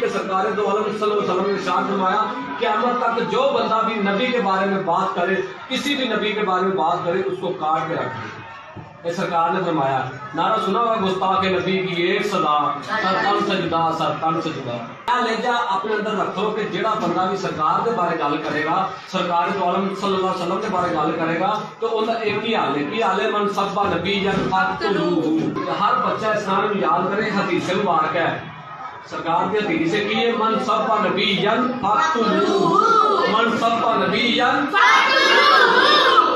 کہ سرکار دو عالم صلی اللہ علیہ وسلم نے ارشاد فرمایا قیامت تک جو بندہ بھی نبی کے بارے میں بات کرے، کسی بھی نبی کے بارے میں بات کرے، اس کو کاٹ کے رکھے۔ یہ سرکار نے فرمایا، نعرہ سنا ہوگا گستاخ نبی کی ایک سزا، سر تن سجدہ، سر تن سجدہ۔ کیا لہجہ اپنے اندر رکھو کہ جڑا بندہ بھی سرکار کے بارے گل کرے گا، سرکار دو عالم صلی اللہ علیہ وسلم کے بارے گل کرے گا، تو ان کا ایک ہی حال ہے، کی حال ہے، من سب نبی فاقتلوہ۔ ہر بچہ اسلام میں یاد کرے، حدیث مبارک ہے، سرکار کی حدیث ہے کہ یہ من سب نبی فاقتلوہ، من سب نبی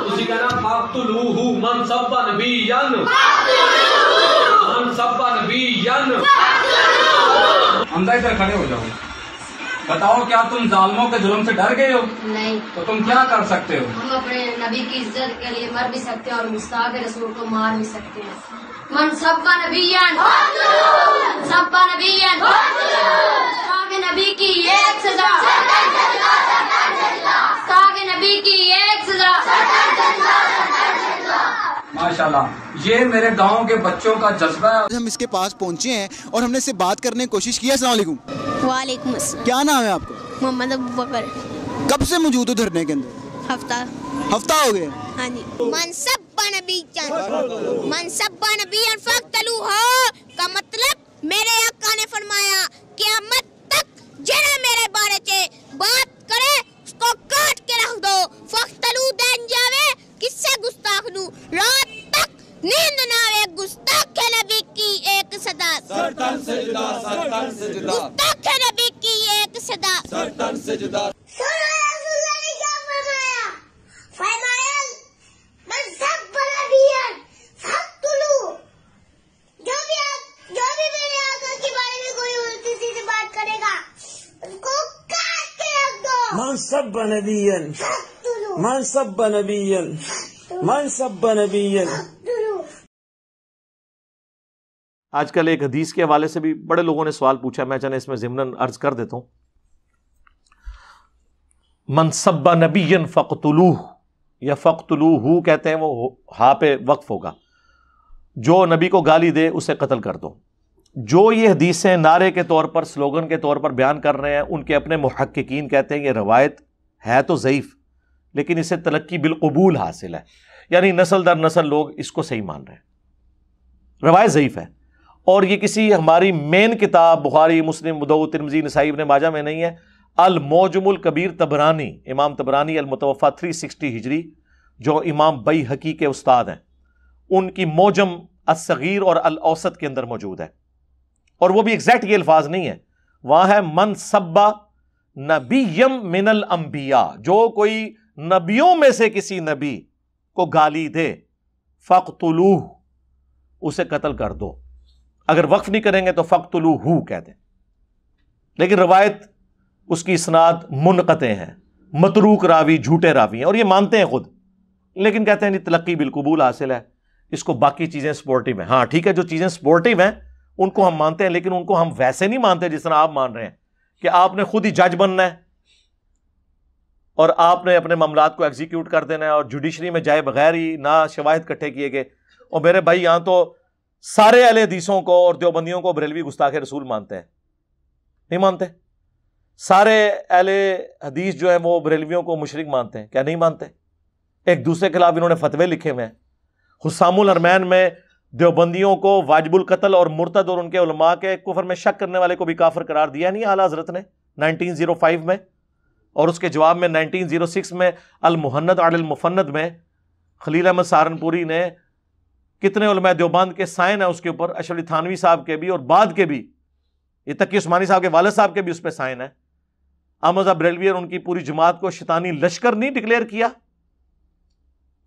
اسی کہنا فاقتلوہ، من سب نبی من سب نبی۔ حمزہ ادھر کھڑے ہو جاؤ، بتاؤ کیا تم ظالموں کے ظلم سے ڈر گئے ہو؟ نہیں۔ تو تم کیا کر سکتے ہو؟ ہم اپنے نبی کی عزت کے لیے مر بھی سکتے ہیں اور گستاخ رسول کو مار بھی سکتے ہیں۔ من سبا نبیان سبا نبیان، گستاخ نبی کی ایک سزا، گستاخ نبی کی ایک سزا۔ ماشاءاللہ، یہ میرے گاؤں کے بچوں کا جذبہ ہے۔ ہم اس کے پاس پہنچے ہیں اور ہم نے اس سے بات کرنے کی کوشش کی ہے۔ السلام علیکم۔ وعلیکم السلام۔ کیا نام ہے آپ کا؟ محمد ابو بکر۔ کب سے موجود ہو دھرنے کے اندر؟ ہفتہ ہو گیا؟ ہاں جی۔ منصب نبی منصب نبی فاقتلوہ کا مطلب میرے آقا نے فرمایا قیامت تک جڑا میرے بارے چ بات کرے اس کو کاٹ کے رکھ دو۔ فاقتلو دین جاوے کس سے گستاخ نو، رات تک نیند نہ آوے گستاخ نبی کی ایک صدا، سر تن سجدہ، سر تن سجدہ، گستاخ نبی کی ایک صدا، سر تن سجدہ۔ من سب نبیا من سب نبیا من سب نبیا۔ آج کل ایک حدیث کے حوالے سے بھی بڑے لوگوں نے سوال پوچھا، میں چاہے اس میں ضمناً عرض کر دیتا ہوں۔ من سب نبیا فقتلوہ یا فقتلوہ کہتے ہیں، وہ ہاں پہ وقف ہوگا، جو نبی کو گالی دے اسے قتل کر دو۔ جو یہ حدیثیں نعرے کے طور پر، سلوگن کے طور پر بیان کر رہے ہیں، ان کے اپنے محققین کہتے ہیں یہ روایت ہے تو ضعیف، لیکن اسے تلقی بالقبول حاصل ہے، یعنی نسل در نسل لوگ اس کو صحیح مان رہے ہیں۔ روایت ضعیف ہے، اور یہ کسی ہماری مین کتاب بخاری، مسلم، ابو داؤد، ترمذی، نسائی، ابن ماجہ میں نہیں ہے۔ المعجم الکبیر طبرانی، امام طبرانی المتوفی 360 ہجری، جو امام بیہقی کے استاد ہیں، ان کی معجم الصغیر اور الاوسط کے اندر موجود ہے، اور وہ بھی ایگزیکٹ یہ الفاظ نہیں ہے، وہاں ہے من سبا نبیم من الانبیاء، جو کوئی نبیوں میں سے کسی نبی کو گالی دے فقتلوہ، اسے قتل کر دو۔ اگر وقف نہیں کریں گے تو فقتلوہ کہہ دیں، لیکن روایت اس کی اسناد منقطع ہیں، متروک راوی، جھوٹے راوی ہیں، اور یہ مانتے ہیں خود، لیکن کہتے ہیں نہیں تلقی بالقبول حاصل ہے، اس کو باقی چیزیں سپورٹیو ہیں۔ ہاں ٹھیک ہے، جو چیزیں سپورٹیو ہیں ان کو ہم مانتے ہیں، لیکن ان کو ہم ویسے نہیں مانتے جس طرح آپ مان رہے ہیں کہ آپ نے خود ہی جج بننا ہے اور آپ نے اپنے معاملات کو ایگزیکیوٹ کر دینا ہے، اور جوڈیشری میں جائے بغیر ہی نہ شواہد کٹھے کیے گئے۔ اور میرے بھائی یہاں تو سارے اہل حدیثوں کو اور دیوبندیوں کو بریلوی گستاخ رسول مانتے ہیں، نہیں مانتے؟ سارے اہل حدیث جو ہیں وہ بریلویوں کو مشرک مانتے ہیں، کیا نہیں مانتے؟ ایک دوسرے کے خلاف انہوں نے فتوے لکھے ہوئے ہیں۔ حسام الحرمین میں دیوبندیوں کو واجب القتل اور مرتد اور ان کے علماء کے کفر میں شک کرنے والے کو بھی کافر قرار دیا نہیں اعلیٰ حضرت نے 1905 میں، اور اس کے جواب میں 1906 میں المہند علی المفند میں خلیل احمد سہارنپوری نے کتنے علماء دیوبند کے سائن ہیں اس کے اوپر، اشرف علی تھانوی صاحب کے بھی اور بعد کے بھی، یہ تقی عثمانی صاحب کے والد صاحب کے بھی اس پہ سائن ہے۔ احمد صاحب بریلوی اور ان کی پوری جماعت کو شیطانی لشکر نہیں ڈکلیئر کیا،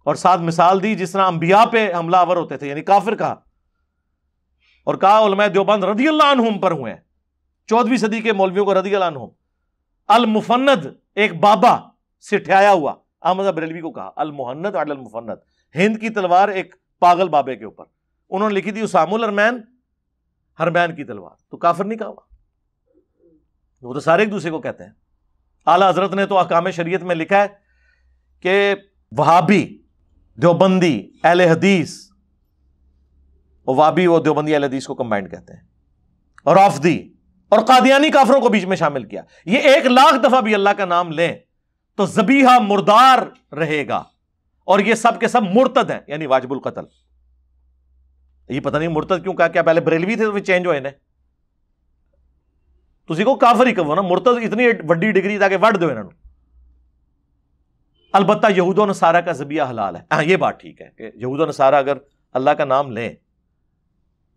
اور ساتھ مثال دی جس طرح انبیاء پہ حملہ آور ہوتے تھے، یعنی کافر کہا، اور کہا علماء دیوبند رضی اللہ عنہم پر ہوئے ہیں، 14ویں صدی کے مولویوں کو رضی اللہ عنہم۔ المفند ایک بابا سٹھایا ہوا، احمد صاحب بریلوی کو کہا المہند علی المفند، ہند کی تلوار ایک پاگل بابے کے اوپر، انہوں نے لکھی تھی اسام الحرمین، حرمین کی تلوار، تو کافر نہیں کہا ہوا، وہ تو سارے ایک دوسرے کو کہتے ہیں۔ اعلیٰ حضرت نے تو احکام شریعت میں لکھا ہے کہ وہابی، دیوبندی، اہل حدیث، اور وہابی و دیوبندی اہل حدیث کو کمبائنڈ کہتے ہیں، اور رافضی اور قادیانی کافروں کو بیچ میں شامل کیا. یہ 1,00,000 دفعہ بھی اللہ کا نام لیں تو ذبیحہ مردار رہے گا, اور یہ سب کے سب مرتد ہیں, یعنی واجب القتل. یہ پتہ نہیں مرتد کیوں کہا, کیا پہلے بریلوی تھے تو پھر چینج ہوئے نے؟ تسی کو کافر ہی کہو نا, مرتد اتنی وڈی ڈگری تاکہ وڈ دو انہوں. البتہ یہود و نصارہ کا ذبیحہ حلال ہے. ہاں یہ بات ٹھیک ہے کہ یہود و نصارہ اگر اللہ کا نام لیں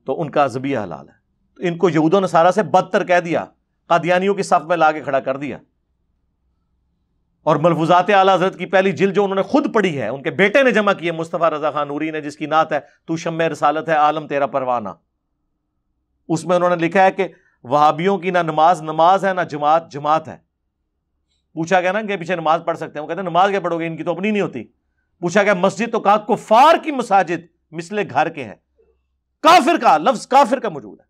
تو ان کا ذبیحہ حلال ہے. تو ان کو یہود و نصارہ سے بدتر کہہ دیا, قادیانیوں کی صف میں لا کے کھڑا کر دیا. اور ملفوظات اعلیٰ حضرت کی پہلی جلد جو انہوں نے خود پڑھی ہے, ان کے بیٹے نے جمع کی ہے, مصطفیٰ رضا خان نوری نے, جس کی نعت ہے تو شمع رسالت ہے عالم تیرا پروانہ, اس میں انہوں نے لکھا ہے کہ وہابیوں کی نہ نماز نماز ہے, نہ جماعت جماعت ہے. پوچھا گیا نا کہ پیچھے نماز پڑھ سکتے ہیں, وہ کہتے ہیں نماز کیا پڑھو گے, ان کی تو اپنی نہیں ہوتی. پوچھا گیا مسجد, تو کہا کفار کی مساجد مثل گھر کے ہیں. کافر کا لفظ کافر کا موجود ہے.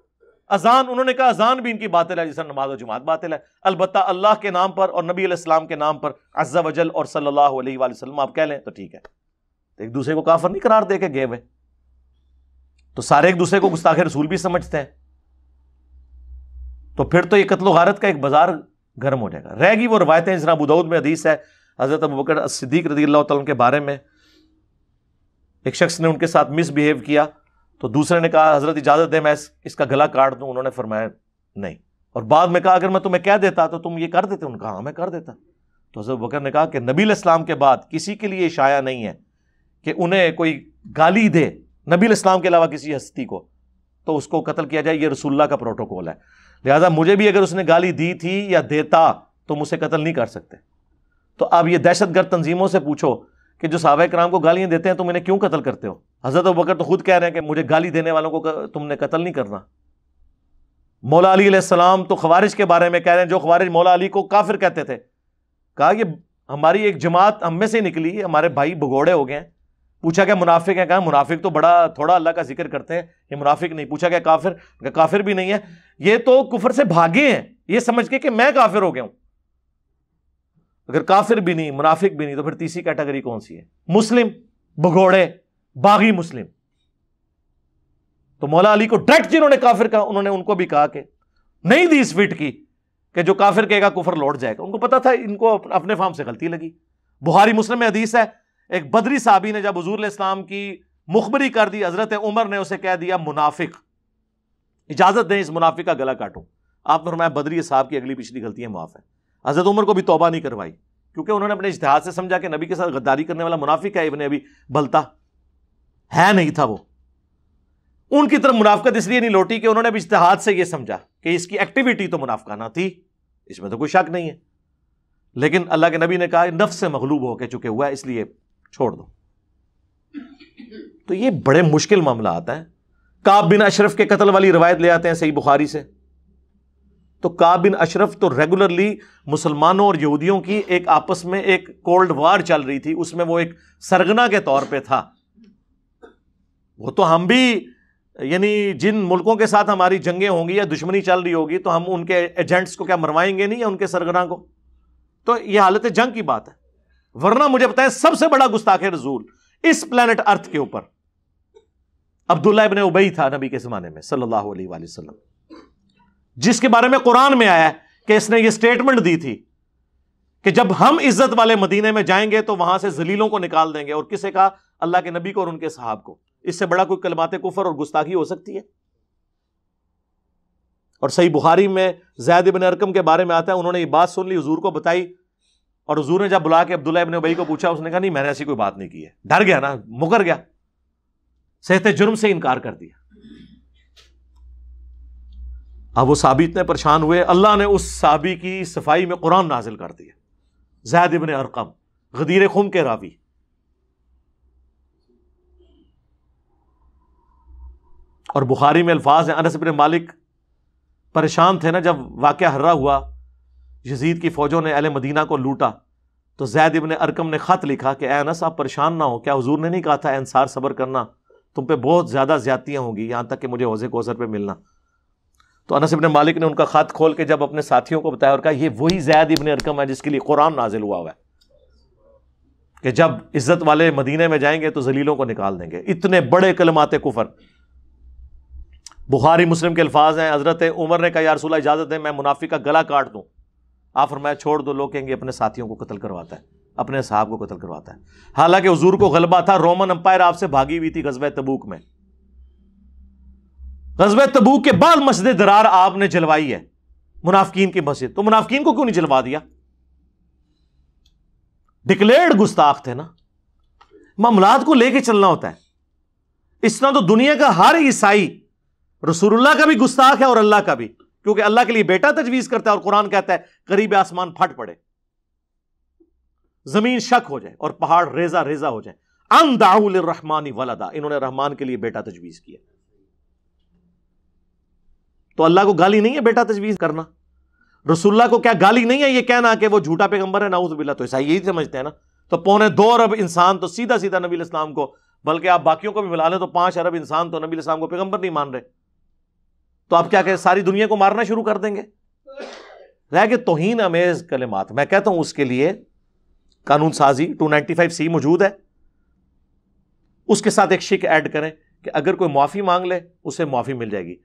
اذان, انہوں نے کہا اذان بھی ان کی باطل ہے جس طرح نماز و جماعت باطل ہے. البتہ اللہ کے نام پر اور نبی علیہ السلام کے نام پر عز و جل اور صلی اللہ علیہ وآلہ وسلم آپ کہہ لیں تو ٹھیک ہے. تو ایک دوسرے کو کافر نہیں قرار دے کے گئے ہوئے, تو سارے ایک دوسرے کو گستاخ رسول بھی سمجھتے ہیں. تو پھر تو یہ قتل و غارت کا ایک بازار گرم ہو جائے گا. رہ گی وہ روایتیں, جس طرح ابو داؤد میں حدیث ہے حضرت ابوبکر صدیق رضی اللہ تعالیٰ کے بارے میں, ایک شخص نے ان کے ساتھ مس بہیو کیا تو دوسرے نے کہا حضرت اجازت دے میں اس کا گلا کاٹ دوں. انہوں نے فرمایا نہیں, اور بعد میں کہا اگر میں تمہیں کہہ دیتا تو تم یہ کر دیتے. انہوں نے کہا ہاں میں کر دیتا. تو حضرت ابوبکر نے کہا کہ نبی علیہ السلام کے بعد کسی کے لیے شایع نہیں ہے کہ انہیں کوئی گالی دے نبی علیہ السلام کے علاوہ کسی ہستی کو تو اس کو قتل کیا جائے. یہ رسول اللہ کا پروٹوکول ہے. لہٰذا مجھے بھی اگر اس نے گالی دی تھی یا دیتا تو مجھ سے قتل نہیں کر سکتے. تو اب یہ دہشت گرد تنظیموں سے پوچھو کہ جو صحابہ کرام کو گالیاں دیتے ہیں تم انہیں کیوں قتل کرتے ہو؟ حضرت ابوبکر تو خود کہہ رہے ہیں کہ مجھے گالی دینے والوں کو تم نے قتل نہیں کرنا. مولا علی علیہ السلام تو خوارج کے بارے میں کہہ رہے ہیں, جو خوارج مولا علی کو کافر کہتے تھے, کہا یہ ہماری ایک جماعت ہم میں سے نکلی, ہمارے بھائی بھگوڑے ہو گئے ہیں. پوچھا کہ منافق ہے, کہا منافق تو بڑا تھوڑا اللہ کا ذکر کرتے ہیں, یہ منافق نہیں. پوچھا کہ کافر, کہ کافر بھی نہیں ہے, یہ تو کفر سے بھاگے ہیں یہ سمجھ کے کہ میں کافر ہو گیا ہوں. اگر کافر بھی نہیں منافق بھی نہیں تو پھر تیسری کیٹیگری کون سی ہے؟ مسلم, بھگوڑے, باغی مسلم. تو مولا علی کو ڈائریکٹ جنہوں نے کافر کہا انہوں نے ان کو بھی کہا کہ نہیں دی اس فٹ کی کہ جو کافر کہے گا کفر لوٹ جائے گا. ان کو پتا تھا, ان کو اپنے فام سے غلطی لگی. بخاری مسلم میں حدیث ہے, ایک بدری صحابی نے جب حضور علیہ السلام کی مخبری کر دی, حضرت عمر نے اسے کہہ دیا منافق, اجازت دیں اس منافق کا گلا کاٹوں. آپ نے فرمایا بدری صاحب کی اگلی پچھلی غلطیاں معاف ہیں. حضرت عمر کو بھی توبہ نہیں کروائی کیونکہ انہوں نے اپنے اجتہاد سے سمجھا کہ نبی کے ساتھ غداری کرنے والا منافق ہے. ابن ابی بلتا ہے نہیں تھا وہ. ان کی طرف منافقت اس لیے نہیں لوٹی کہ انہوں نے بھی اجتہاد سے یہ سمجھا کہ اس کی ایکٹیویٹی تو منافقانہ تھی, اس میں تو کوئی شک نہیں ہے. لیکن اللہ کے نبی نے کہا نفس سے مغلوب ہو کے چکے ہوا ہے اس لیے چھوڑ دو. تو یہ بڑے مشکل معاملات ہیں. کعب بن اشرف کے قتل والی روایت لے آتے ہیں صحیح بخاری سے. تو کعب بن اشرف تو ریگولرلی مسلمانوں اور یہودیوں کی ایک آپس میں ایک کولڈ وار چل رہی تھی, اس میں وہ ایک سرگنا کے طور پہ تھا. وہ تو ہم بھی یعنی جن ملکوں کے ساتھ ہماری جنگیں ہوں گی یا دشمنی چل رہی ہوگی تو ہم ان کے ایجنٹس کو کیا مروائیں گے نہیں, یا ان کے سرگنا کو؟ تو یہ حالت جنگ کی بات ہے. ورنہ مجھے بتائیں سب سے بڑا گستاخ رسول اس پلانٹ ارتھ کے اوپر عبداللہ ابن ابی تھا نبی کے زمانے میں صلی اللہ علیہ وآلہ وسلم, جس کے بارے میں قرآن میں آیا کہ اس نے یہ سٹیٹمنٹ دی تھی کہ جب ہم عزت والے مدینے میں جائیں گے تو وہاں سے ذلیلوں کو نکال دیں گے. اور کسے کہا؟ اللہ کے نبی کو اور ان کے صحاب کو. اس سے بڑا کوئی کلمات کفر اور گستاخی ہو سکتی ہے؟ اور صحیح بخاری میں زید بن ارقم کے بارے میں آتا ہے, انہوں نے یہ بات سن لی, حضور کو بتائی, اور حضور نے جب بلا کے عبداللہ ابن ابی کو پوچھا, اس نے کہا نہیں میں نے ایسی کوئی بات نہیں کی ہے. ڈر گیا نا, مکر گیا, صحت جرم سے انکار کر دیا. اب وہ صحابی اتنے پریشان ہوئے, اللہ نے اس صحابی کی صفائی میں قرآن نازل کر دیا. زید بن ارقم غدیر خم کے راوی, اور بخاری میں الفاظ ہیں, انس بن مالک پریشان تھے نا جب واقعہ ہررا ہوا, یزید کی فوجوں نے اہل مدینہ کو لوٹا, تو زید بن ارقم نے خط لکھا کہ اے انس آپ پریشان نہ ہو, کیا حضور نے نہیں کہا تھا اے انصار صبر کرنا, تم پہ بہت زیادہ زیادتیاں ہوں گی یہاں تک کہ مجھے حوض کوثر پہ ملنا. تو انس بن مالک نے ان کا خط کھول کے جب اپنے ساتھیوں کو بتایا اور کہا یہ وہی زید ابن ارقم ہے جس کے لیے قرآن نازل ہوا ہے کہ جب عزت والے مدینے میں جائیں گے تو ذلیلوں کو نکال دیں گے. اتنے بڑے کلمات کفر. بخاری مسلم کے الفاظ ہیں، حضرت عمر نے کہا یا رسول اللہ اجازت دیں میں منافق کا گلا کاٹ دوں. آپ فرمایا چھوڑ دو، لوگ کہیں گے اپنے ساتھیوں کو قتل کرواتا ہے، اپنے اصحاب کو قتل کرواتا ہے. حالانکہ حضور کو غلبہ تھا، رومن امپائر آپ سے بھاگی ہوئی تھی غزوہ تبوک میں. غزوہ تبوک کے بعد مسجد درار آپ نے جلوائی ہے، منافقین کی مسجد. تو منافقین کو کیوں نہیں جلوا دیا؟ ڈکلیئرڈ گستاخ تھے نا. معاملات کو لے کے چلنا ہوتا ہے. اس طرح تو دنیا کا ہر عیسائی رسول اللہ کا بھی گستاخ ہے اور اللہ کا بھی، کیونکہ اللہ کے لیے بیٹا تجویز کرتا ہے اور قرآن کہتا ہے قریب آسمان پھٹ پڑے، زمین شک ہو جائے اور پہاڑ ریزہ ریزہ ہو جائے. ان دعوا للرحمن ولدا، انہوں نے رحمان کے لیے بیٹا تجویز کیا. تو اللہ کو گالی نہیں ہے بیٹا تجویز کرنا؟ رسول اللہ کو کیا گالی نہیں ہے یہ کہنا کہ وہ جھوٹا پیغمبر ہے؟ نعوذ باللہ. تو عیسائی یہی سمجھتے ہیں نا. تو 2.25 ارب انسان تو سیدھا سیدھا نبی الاسلام کو، بلکہ آپ باقیوں کو بھی ملا لیں تو 5 ارب انسان تو نبی الاسلام کو پیغمبر نہیں مان رہے. تو آپ کیا کہ ساری دنیا کو مارنا شروع کر دیں گے؟ رہ کے توہین امیز کلمات. میں کہتا ہوں اس کے لیے قانون سازی 295C موجود ہے، اس کے ساتھ ایک شک ایڈ کریں کہ اگر کوئی معافی مانگ لے اسے معافی مل جائے گی.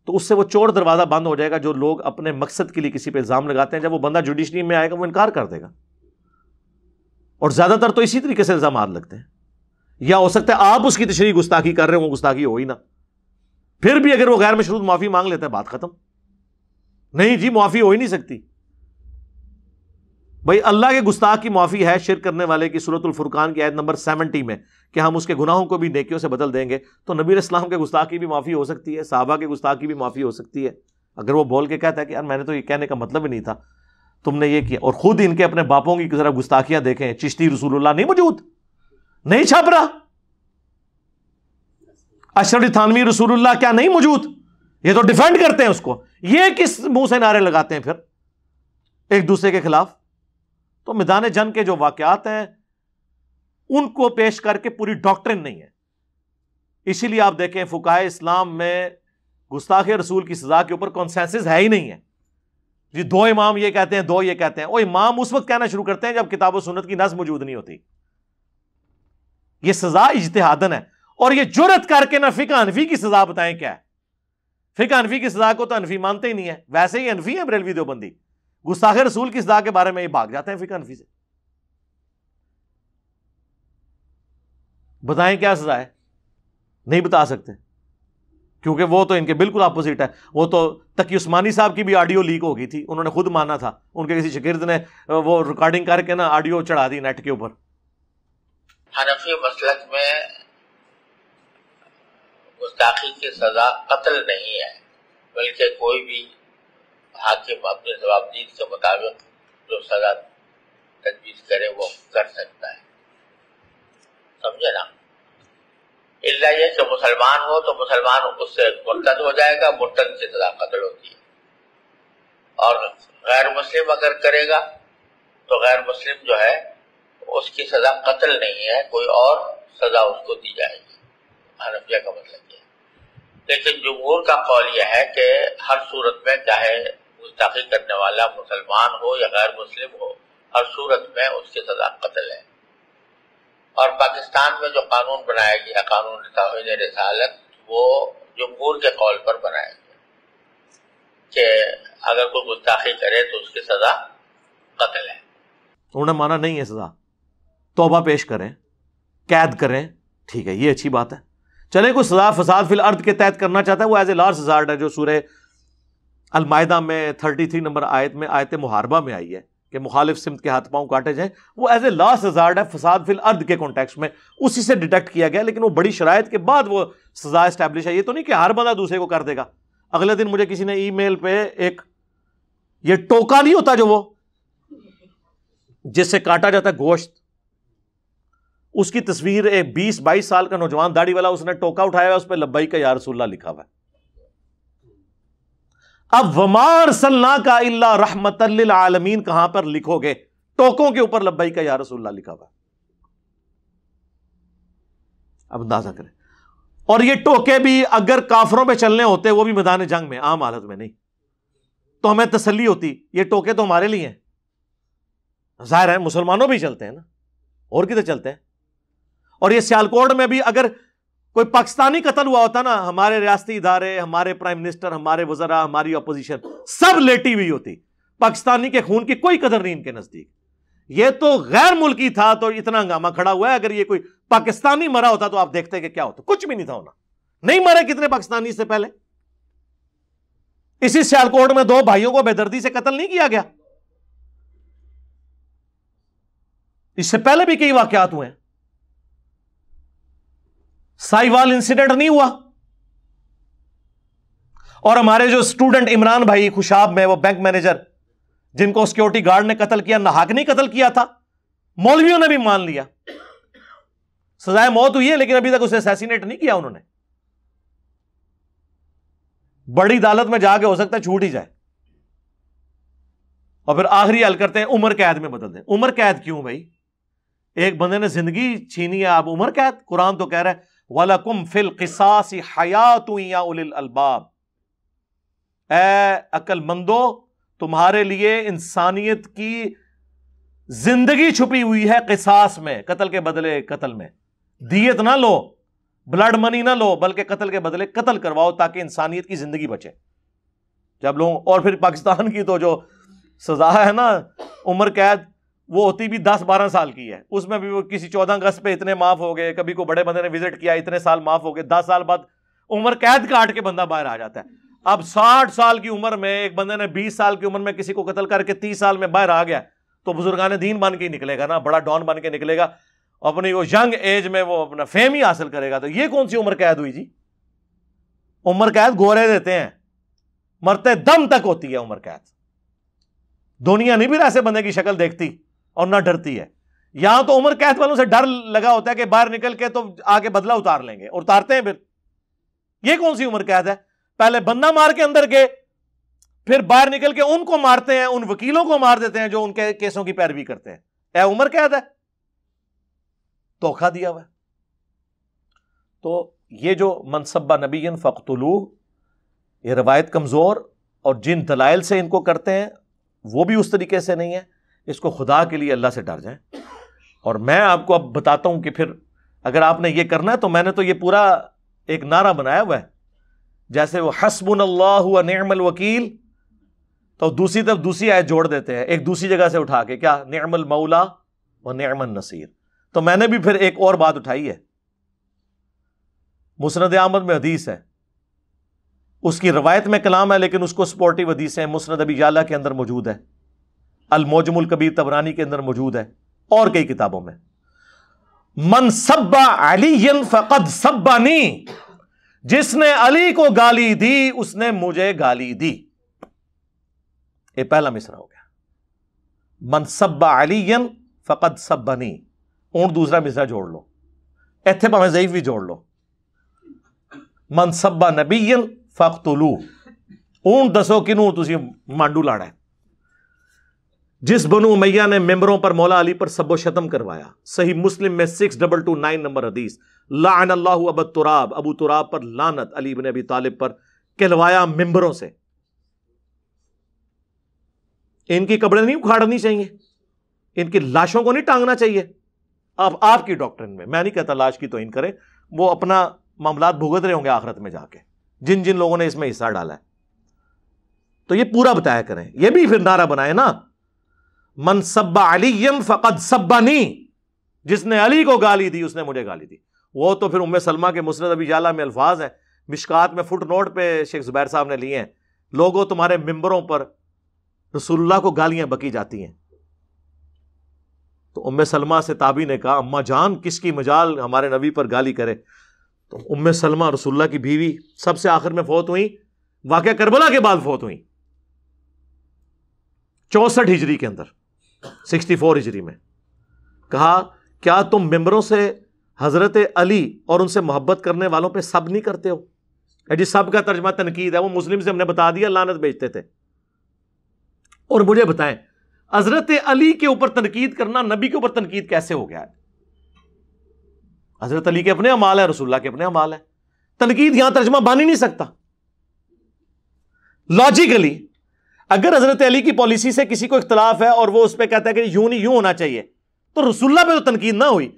تو اس سے وہ چور دروازہ بند ہو جائے گا جو لوگ اپنے مقصد کے لیے کسی پہ الزام لگاتے ہیں. جب وہ بندہ جوڈیشری میں آئے گا وہ انکار کر دے گا. اور زیادہ تر تو اسی طریقے سے الزامات لگتے ہیں. یا ہو سکتا ہے آپ اس کی تشریح گستاخی کر رہے ہوں، وہ گستاخی ہو ہی نہ. پھر بھی اگر وہ غیر مشروط معافی مانگ لیتا ہے بات ختم. نہیں جی معافی ہو ہی نہیں سکتی. بھائی اللہ کے گستاخ کی معافی ہے شرک کرنے والے کی سورۃ الفرقان کی آیت نمبر 70 میں کہ ہم اس کے گناہوں کو بھی نیکیوں سے بدل دیں گے. تو نبی علیہ السلام کے گستاخ کی بھی معافی ہو سکتی ہے، صحابہ کے گستاخ کی بھی معافی ہو سکتی ہے. اگر وہ بول کے کہتا ہے کہ یار میں نے تو یہ کہنے کا مطلب ہی نہیں تھا، تم نے یہ کیا. اور خود ان کے اپنے باپوں کی ذرا گستاخیاں دیکھیں. چشتی رسول اللہ نہیں موجود، نہیں چھپ رہا. اشرف تھانوی رسول اللہ کیا نہیں موجود؟ یہ تو ڈیفینڈ کرتے ہیں اس کو. یہ کس منہ سے نعرے لگاتے ہیں پھر ایک دوسرے کے خلاف؟ تو میدان جنگ کے جو واقعات ہیں ان کو پیش کر کے پوری ڈاکٹرن نہیں ہے. اسی لیے آپ دیکھیں فقہائے اسلام میں گستاخ رسول کی سزا کے اوپر کنسنسس ہے ہی نہیں ہے. جی 2 امام یہ کہتے ہیں، 2 یہ کہتے ہیں. وہ امام اس وقت کہنا شروع کرتے ہیں جب کتاب و سنت کی نص موجود نہیں ہوتی. یہ سزا اجتہادن ہے. اور یہ جرت کر کے نہ فقہ حنفی کی سزا بتائیں کیا ہے. فقہ حنفی کی سزا کو تو حنفی مانتے ہی نہیں ہے. ویسے ہی حنفی ہے بریلوی دیوبندی، گستاخ رسول کی سزا کے بارے میں یہ بھاگ جاتے ہیں فقہ حنفی سے. بتائیں کیا سزا ہے؟ نہیں بتا سکتے، کیونکہ وہ تو ان کے بالکل اپوزٹ ہے. وہ تو تقی عثمانی صاحب کی بھی آڈیو لیک ہو گئی تھی، انہوں نے خود مانا تھا. ان کے کسی شاگرد نے وہ ریکارڈنگ کر کے نا آڈیو چڑھا دی نیٹ کے اوپر. حنفی مسلک میں گستاخی کی سزا قتل نہیں ہے، بلکہ کوئی بھی حاکم اپنے ضوابطین کے مطابق جو سزا تجویز کرے وہ کر سکتا ہے. سمجھے نا؟ الا یہ کہ مسلمان ہو تو مسلمان اس سے مرتد ہو جائے گا، مرتد کی سزا قتل ہوتی ہے. اور غیر مسلم اگر کرے گا تو غیر مسلم جو ہے اس کی سزا قتل نہیں ہے، کوئی اور سزا اس کو دی جائے گی. حنفیہ کا مطلب یہ ہے. لیکن جمہور کا قول یہ ہے کہ ہر صورت میں چاہے گستاخی کرنے والا مسلمان ہو یا غیر مسلم ہو، ہر صورت میں اس کی سزا قتل ہے. اور پاکستان میں جو قانون بنایا گیا قانون توہین رسالت، وہ جمہور کے قول پر بنایا گیا کہ اگر کوئی گستاخی کرے تو اس کی سزا قتل ہے. انہوں نے مانا نہیں ہے سزا، توبہ پیش کریں، قید کریں، ٹھیک ہے یہ اچھی بات ہے. چلے کوئی سزا فساد فی الارض کے تحت کرنا چاہتا ہے وہ ایز اے لارج ہزارڈ ہے، جو سورہ المائدہ میں 33 نمبر آیت میں آیت محاربہ میں آئی ہے کہ مخالف سمت کے ہاتھ پاؤں کاٹے جائیں. وہ ایز اے لاسٹ ہزارڈ ہے فساد فی الارض کے کانٹیکسٹ میں، اسی سے ڈیٹیکٹ کیا گیا. لیکن وہ بڑی شرائط کے بعد وہ سزا اسٹیبلش ہے. یہ تو نہیں کہ ہر بندہ دوسرے کو کر دے گا. اگلے دن مجھے کسی نے ای میل پہ ایک یہ ٹوکا نہیں ہوتا جو وہ جس سے کاٹا جاتا ہے گوشت، اس کی تصویر ایک 20-22 سال کا نوجوان داڑھی والا، اس نے ٹوکا اٹھایا، اس پہ لبیک یا رسول اللہ لکھا ہوا ہے. اب وما ارسلناک الا رحمۃ للعالمین کہاں پر لکھو گے؟ ٹوکوں کے اوپر لبیک یا رسول اللہ لکھا ہوا ہے. اب اندازہ کریں. اور یہ ٹوکے بھی اگر کافروں پہ چلنے ہوتے، وہ بھی میدان جنگ میں، عام حالت میں نہیں، تو ہمیں تسلی ہوتی یہ ٹوکے تو ہمارے لیے ہیں. ظاہر ہے مسلمانوں بھی چلتے ہیں نا، اور کدھر چلتے ہیں. اور یہ سیالکوٹ میں بھی اگر کوئی پاکستانی قتل ہوا ہوتا نا، ہمارے ریاستی ادارے، ہمارے پرائم منسٹر، ہمارے وزراء، ہماری اپوزیشن سب لیٹی ہوئی ہوتی. پاکستانی کے خون کی کوئی قدر نہیں ان کے نزدیک. یہ تو غیر ملکی تھا تو اتنا ہنگامہ کھڑا ہوا ہے. اگر یہ کوئی پاکستانی مرا ہوتا تو آپ دیکھتے کہ کیا ہوتا. کچھ بھی نہیں تھا ہونا. نہیں مرے کتنے پاکستانی اس سے پہلے؟ اسی سیالکوٹ میں 2 بھائیوں کو بے دردی سے قتل نہیں کیا گیا؟ اس سے پہلے بھی کئی واقعات ہوئے ہیں. سائیوال انسیڈنٹ نہیں ہوا؟ اور ہمارے جو اسٹوڈنٹ عمران بھائی خوشاب میں، وہ بینک مینیجر جن کو سیکورٹی گارڈ نے قتل کیا، ناحق نہیں قتل کیا تھا، مولویوں نے بھی مان لیا، سزائے موت ہوئی ہے لیکن ابھی تک اسے اسیسینیٹ نہیں کیا انہوں نے. بڑی عدالت میں جا کے ہو سکتا ہے چھوٹ ہی جائے، اور پھر آخری حل کرتے ہیں عمر قید میں بدل دیں. عمر قید کیوں بھائی؟ ایک بندے نے زندگی چھینی ہے، آپ عمر قید؟ قرآن تو کہہ رہا ہے وَلَكُمْ فِي الْقِصَاصِ حَيَاةٌ يَا أُولِي الْأَلْبَابِ. اے عقل مندو، تمہارے لیے انسانیت کی زندگی چھپی ہوئی ہے قصاص میں، قتل کے بدلے قتل میں. دیت نہ لو، بلڈ منی نہ لو، بلکہ قتل کے بدلے قتل کرواؤ تاکہ انسانیت کی زندگی بچے. جب لوگ، اور پھر پاکستان کی تو جو سزا ہے نا عمر قید، وہ ہوتی بھی 10-12 سال کی ہے. اس میں بھی وہ کسی 14 اگست پہ اتنے معاف ہو گئے، کبھی کو بڑے بندے نے وزٹ کیا اتنے سال معاف ہو گئے، 10 سال بعد عمر قید کاٹ کے بندہ باہر آ جاتا ہے. اب 60 سال کی عمر میں ایک بندے نے 20 سال کی عمر میں کسی کو قتل کر کے 30 سال میں باہر آ گیا تو بزرگان دین بن کے ہی نکلے گا نا، بڑا ڈان بن کے نکلے گا، اپنی وہ ینگ ایج میں وہ اپنا فیم ہی حاصل کرے گا. تو یہ کون سی عمر قید ہوئی جی؟ عمر قید گورے دیتے ہیں، مرتے دم تک ہوتی ہے عمر قید. دنیا نہیں بھی ایسے بندے کی شکل دیکھتی اور نہ ڈرتی ہے. یہاں تو عمر قید والوں سے ڈر لگا ہوتا ہے کہ باہر نکل کے تو آگے بدلہ اتار لیں گے، اور اتارتے ہیں. پھر یہ کون سی عمر قید ہے؟ پہلے بندہ مار کے اندر گئے، پھر باہر نکل کے ان کو مارتے ہیں، ان وکیلوں کو مار دیتے ہیں جو ان کے کیسوں کی پیروی کرتے ہیں. اے عمر قید ہے؟ دھوکہ دیا ہوا ہے. تو یہ جو منصبہ نبی فقتلوہ، یہ روایت کمزور، اور جن دلائل سے ان کو کرتے ہیں وہ بھی اس طریقے سے نہیں ہے. اس کو خدا کے لیے اللہ سے ڈر جائیں. اور میں آپ کو اب بتاتا ہوں کہ پھر اگر آپ نے یہ کرنا ہے تو میں نے تو یہ پورا ایک نعرہ بنایا ہوا ہے، جیسے وہ حسبنا اللہ و نعم الوکیل، تو دوسری طرف دوسری آیت جوڑ دیتے ہیں ایک دوسری جگہ سے اٹھا کے، کیا؟ نعم المولا و نعم النصیر. تو میں نے بھی پھر ایک اور بات اٹھائی ہے، مسند احمد میں حدیث ہے، اس کی روایت میں کلام ہے لیکن اس کو سپورٹیو حدیث ہے. مسند ابی یعلا کے اندر موجود ہے، المعجم الکبیر طبرانی کے اندر موجود ہے، اور کئی کتابوں میں. من سب علی فقد سبنی، جس نے علی کو گالی دی اس نے مجھے گالی دی. یہ پہلا مصرع ہو گیا، من سب علی فقد سبنی. اور دوسرا مصرع جوڑ لو، ایتھے پہ ضعیف بھی جوڑ لو، من سب نبی فقتلوہ. اون دسو کنوں تسی مانڈو لاڑا ہے. جس بنو امیہ نے ممبروں پر مولا علی پر سب و شتم کروایا. صحیح مسلم میں 6229 نمبر حدیث. لعن اللہ ابو تراب، ابو تراب پر لعنت، علی بن ابی طالب پر کہلوایا ممبروں سے. ان کی قبریں نہیں اکھاڑنی چاہیے، ان کی لاشوں کو نہیں ٹانگنا چاہیے. آپ کی ڈاکٹرن میں، میں نہیں کہتا لاش کی توہین کریں، وہ اپنا معاملات بھگت رہے ہوں گے آخرت میں جا کے، جن جن لوگوں نے اس میں حصہ ڈالا ہے. تو یہ پورا بتایا کریں. یہ بھی پھر نعرہ بنائے نا، من سب علی فقد سبنی، جس نے علی کو گالی دی اس نے مجھے گالی دی. وہ تو پھر ام سلمہ کے مسند ابی یعلا میں الفاظ ہیں، مشکات میں فٹ نوٹ پہ شیخ زبیر صاحب نے لیے ہیں، لوگوں تمہارے ممبروں پر رسول اللہ کو گالیاں بکی جاتی ہیں. تو ام سلمہ سے تابعی نے کہا اماں جان کس کی مجال ہمارے نبی پر گالی کرے. تو ام سلمہ رسول اللہ کی بیوی سب سے آخر میں فوت ہوئی، واقعہ کربلا کے بعد فوت ہوئی 64 ہجری کے اندر، 64 ہجری میں. کہا کیا تم ممبروں سے حضرت علی اور ان سے محبت کرنے والوں پہ سب نہیں کرتے ہو؟ جی سب کا ترجمہ تنقید ہے، وہ مسلم سے ہم نے بتا دیا لعنت بیچتے تھے. اور مجھے بتائیں حضرت علی کے اوپر تنقید کرنا نبی کے اوپر تنقید کیسے ہو گیا ہے؟ حضرت علی کے اپنے اعمال ہیں، رسول اللہ کے اپنے اعمال ہیں، تنقید یہاں ترجمہ بن ہی نہیں سکتا. لاجیکلی اگر حضرت علی کی پالیسی سے کسی کو اختلاف ہے اور وہ اس پہ کہتا ہے کہ یوں نہیں یوں ہونا چاہیے، تو رسول اللہ پہ تو تنقید نہ ہوئی.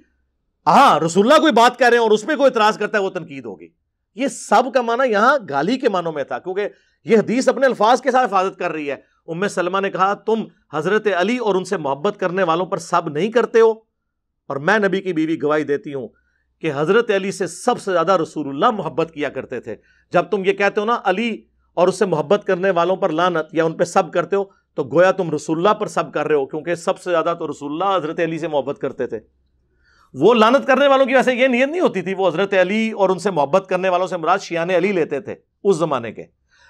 ہاں رسول اللہ کوئی بات کہہ رہے ہیں اور اس پہ کوئی اعتراض کرتا ہے وہ تنقید ہوگی. یہ سب کا معنی یہاں گالی کے معنوں میں تھا، کیونکہ یہ حدیث اپنے الفاظ کے ساتھ حفاظت کر رہی ہے. ام سلمہ نے کہا تم حضرت علی اور ان سے محبت کرنے والوں پر سب نہیں کرتے ہو، اور میں نبی کی بیوی گواہی دیتی ہوں کہ حضرت علی سے سب سے زیادہ رسول اللہ محبت کیا کرتے تھے. جب تم یہ کہتے ہو نا علی اور اس سے محبت کرنے والوں پر لعنت یا ان پہ سب کرتے ہو، تو گویا تم رسول اللہ پر سب کر رہے ہو، کیونکہ سب سے زیادہ تو رسول اللہ حضرت علی سے محبت کرتے تھے. وہ لعنت کرنے والوں کی ویسے یہ نیت نہیں ہوتی تھی، وہ حضرت علی اور ان سے محبت کرنے والوں سے مراد شیعان علی لیتے تھے اس زمانے کے.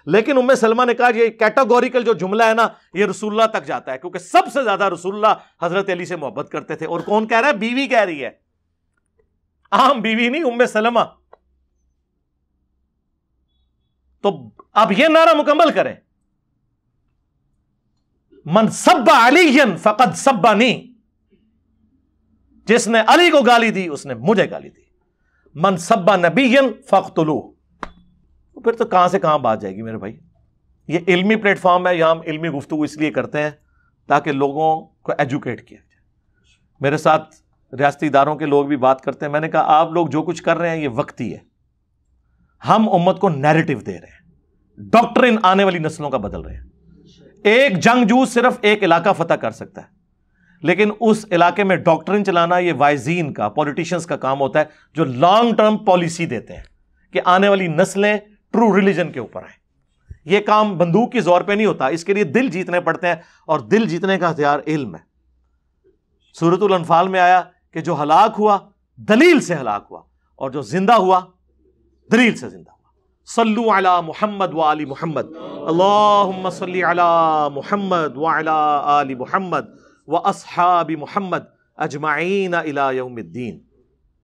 لیکن ام سلمہ نے کہا یہ کیٹاگوریکل جو جملہ ہے نا یہ رسول اللہ تک جاتا ہے، کیونکہ سب سے زیادہ رسول اللہ حضرت علی سے محبت کرتے تھے. اور کون کہہ رہا ہے؟ بیوی کہہ رہی ہے، عام بیوی نہیں، ام سلمہ. تو اب یہ نعرہ مکمل کریں، من سب علی فقد سبنی، جس نے علی کو گالی دی اس نے مجھے گالی دی. من سب نبی فاقتلوہ. پھر تو کہاں سے کہاں بات جائے گی میرے بھائی. یہ علمی پلیٹ فارم ہے، یہاں ہم علمی گفتگو اس لیے کرتے ہیں تاکہ لوگوں کو ایجوکیٹ کیا جائے. میرے ساتھ ریاستی اداروں کے لوگ بھی بات کرتے ہیں، میں نے کہا آپ لوگ جو کچھ کر رہے ہیں یہ وقتی ہے، ہم امت کو نیریٹو دے رہے ہیں، ڈاکٹرن آنے والی نسلوں کا بدل رہے ہیں. ایک جنگجو صرف ایک علاقہ فتح کر سکتا ہے، لیکن اس علاقے میں ڈاکٹرن چلانا یہ وائزین کا، پولیٹیشنز کا کام ہوتا ہے جو لانگ ٹرم پالیسی دیتے ہیں کہ آنے والی نسلیں ٹرو ریلیجن کے اوپر آئیں. یہ کام بندوق کی زور پہ نہیں ہوتا، اس کے لیے دل جیتنے پڑتے ہیں، اور دل جیتنے کا ہتھیار علم ہے. سورۃ الانفال میں آیا کہ جو ہلاک ہوا دلیل سے ہلاک ہوا، اور جو زندہ ہوا دلیل سے زندہ ہوا. صلو علی محمد وآل محمد، اللہم صلی علی محمد وعلی آل محمد واصحاب محمد اجمعین الی یوم الدین.